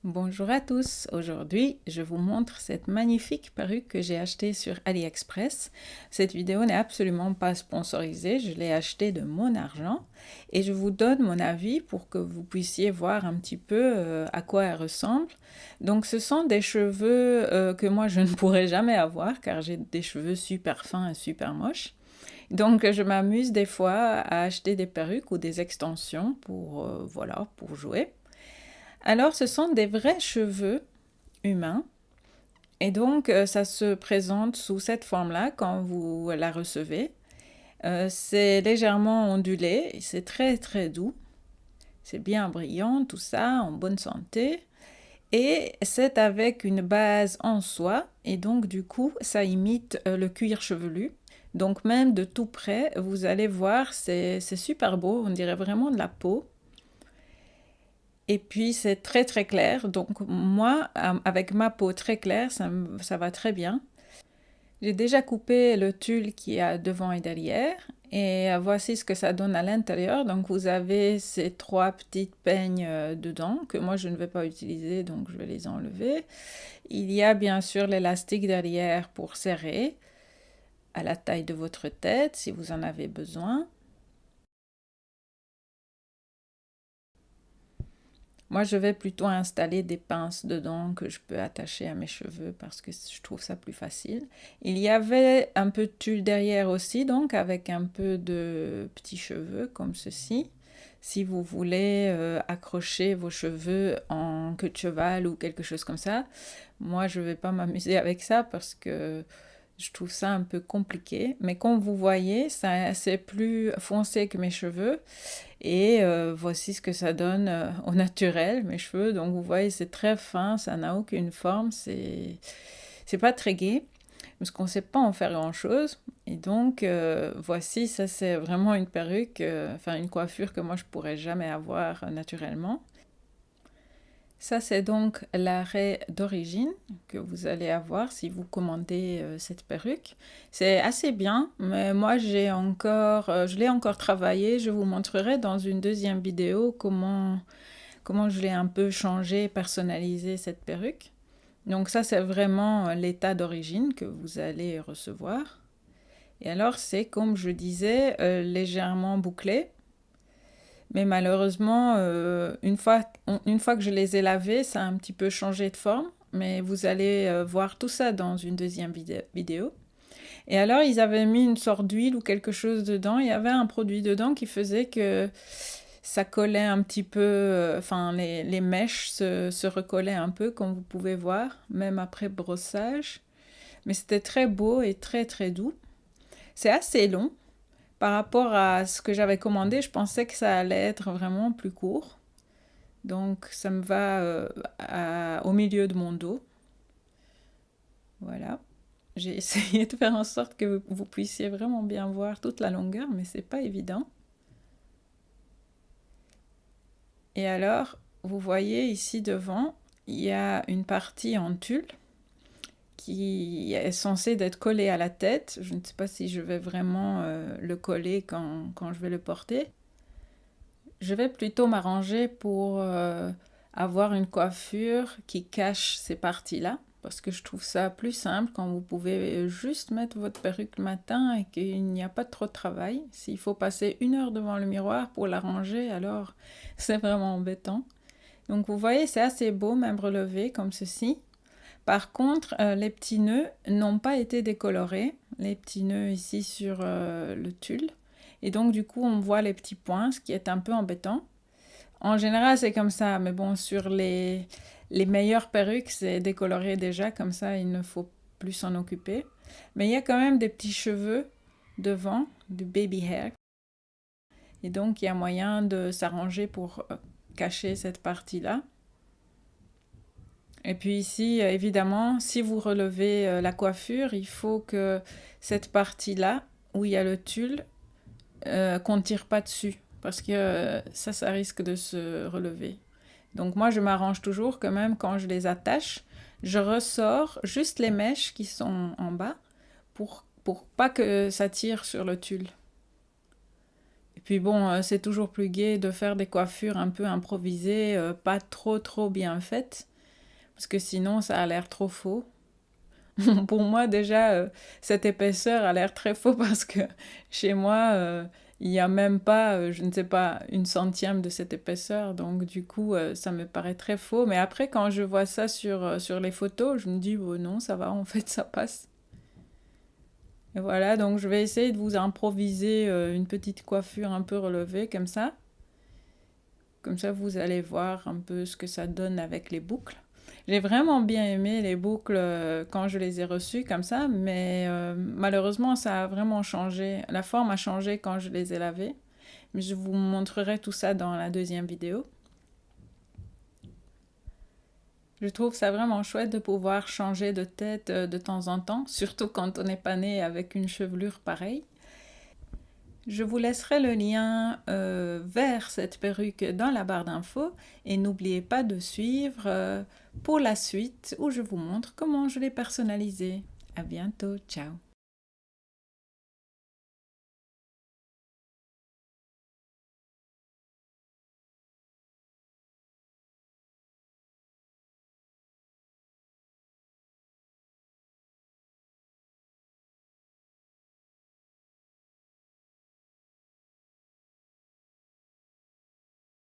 Bonjour à tous, aujourd'hui je vous montre cette magnifique perruque que j'ai achetée sur AliExpress. Cette vidéo n'est absolument pas sponsorisée, je l'ai achetée de mon argent et je vous donne mon avis pour que vous puissiez voir un petit peu à quoi elle ressemble. Donc ce sont des cheveux que moi je ne pourrai jamais avoir car j'ai des cheveux super fins et super moches. Donc je m'amuse des fois à acheter des perruques ou des extensions pour, voilà, pour jouer. Alors, ce sont des vrais cheveux humains. Et donc, ça se présente sous cette forme-là quand vous la recevez. C'est légèrement ondulé, c'est très très doux. C'est bien brillant, tout ça, en bonne santé. Et c'est avec une base en soie. Et donc, du coup, ça imite le cuir chevelu. Donc, même de tout près, vous allez voir, c'est super beau. On dirait vraiment de la peau. Et puis c'est très très clair, donc moi, avec ma peau très claire, ça va très bien. J'ai déjà coupé le tulle qui a devant et derrière, et voici ce que ça donne à l'intérieur. Donc vous avez ces trois petites peignes dedans, que moi je ne vais pas utiliser, donc je vais les enlever. Il y a bien sûr l'élastique derrière pour serrer à la taille de votre tête, si vous en avez besoin. Moi, je vais plutôt installer des pinces dedans que je peux attacher à mes cheveux parce que je trouve ça plus facile. Il y avait un peu de tulle derrière aussi, donc avec un peu de petits cheveux comme ceci. Si vous voulez accrocher vos cheveux en queue de cheval ou quelque chose comme ça, moi, je ne vais pas m'amuser avec ça parce que je trouve ça un peu compliqué. Mais comme vous voyez, c'est plus foncé que mes cheveux. Et voici ce que ça donne au naturel, mes cheveux. Donc vous voyez, c'est très fin, ça n'a aucune forme, c'est pas très gai, parce qu'on ne sait pas en faire grand-chose. Et donc voici, ça c'est vraiment une perruque, enfin une coiffure que moi je pourrais jamais avoir naturellement. Ça, c'est donc l'arrêt d'origine que vous allez avoir si vous commandez cette perruque. C'est assez bien, mais moi je l'ai encore travaillé. Je vous montrerai dans une deuxième vidéo comment je l'ai un peu changé, personnalisé cette perruque. Donc ça, c'est vraiment l'état d'origine que vous allez recevoir. Et alors, c'est comme je disais, légèrement bouclé. Mais malheureusement, une fois que je les ai lavés, ça a un petit peu changé de forme. Mais vous allez voir tout ça dans une deuxième vidéo. Et alors, ils avaient mis une sorte d'huile ou quelque chose dedans. Il y avait un produit dedans qui faisait que ça collait un petit peu, enfin, les mèches se recollaient un peu, comme vous pouvez voir, même après brossage. Mais c'était très beau et très très doux. C'est assez long. Par rapport à ce que j'avais commandé, je pensais que ça allait être vraiment plus court. Donc ça me va au milieu de mon dos. Voilà. J'ai essayé de faire en sorte que vous puissiez vraiment bien voir toute la longueur, mais c'est pas évident. Et alors, vous voyez ici devant, il y a une partie en tulle qui est censée d'être collée à la tête. Je ne sais pas si je vais vraiment le coller quand je vais le porter. Je vais plutôt m'arranger pour avoir une coiffure qui cache ces parties-là, parce que je trouve ça plus simple quand vous pouvez juste mettre votre perruque le matin et qu'il n'y a pas trop de travail. S'il faut passer 1 heure devant le miroir pour l'arranger, alors c'est vraiment embêtant. Donc vous voyez, c'est assez beau, même relevé comme ceci. Par contre, les petits nœuds n'ont pas été décolorés, les petits nœuds ici sur le tulle. Et donc, du coup, on voit les petits points, ce qui est un peu embêtant. En général, c'est comme ça, mais bon, sur les meilleures perruques, c'est décoloré déjà, comme ça, il ne faut plus s'en occuper. Mais il y a quand même des petits cheveux devant, du baby hair. Et donc, il y a moyen de s'arranger pour cacher cette partie-là. Et puis ici, évidemment, si vous relevez la coiffure, il faut que cette partie-là, où il y a le tulle, qu'on ne tire pas dessus, parce que ça risque de se relever. Donc moi, je m'arrange toujours que même quand je les attache, je ressors juste les mèches qui sont en bas pour pas que ça tire sur le tulle. Et puis bon, c'est toujours plus gai de faire des coiffures un peu improvisées, pas trop trop bien faites. parce que sinon ça a l'air trop faux. Pour moi déjà, cette épaisseur a l'air très faux parce que chez moi, il n'y a même pas, je ne sais pas, une centième de cette épaisseur. Donc du coup, ça me paraît très faux. Mais après, quand je vois ça sur les photos, je me dis, oh non, ça va, en fait, ça passe. Et voilà, donc je vais essayer de vous improviser une petite coiffure un peu relevée comme ça. Comme ça, vous allez voir un peu ce que ça donne avec les boucles. J'ai vraiment bien aimé les boucles quand je les ai reçues comme ça, mais malheureusement, ça a vraiment changé. La forme a changé quand je les ai lavées. Mais je vous montrerai tout ça dans la deuxième vidéo. Je trouve ça vraiment chouette de pouvoir changer de tête de temps en temps, surtout quand on n'est pas né avec une chevelure pareille. Je vous laisserai le lien vers cette perruque dans la barre d'infos et n'oubliez pas de suivre pour la suite où je vous montre comment je l'ai personnalisée. À bientôt, ciao!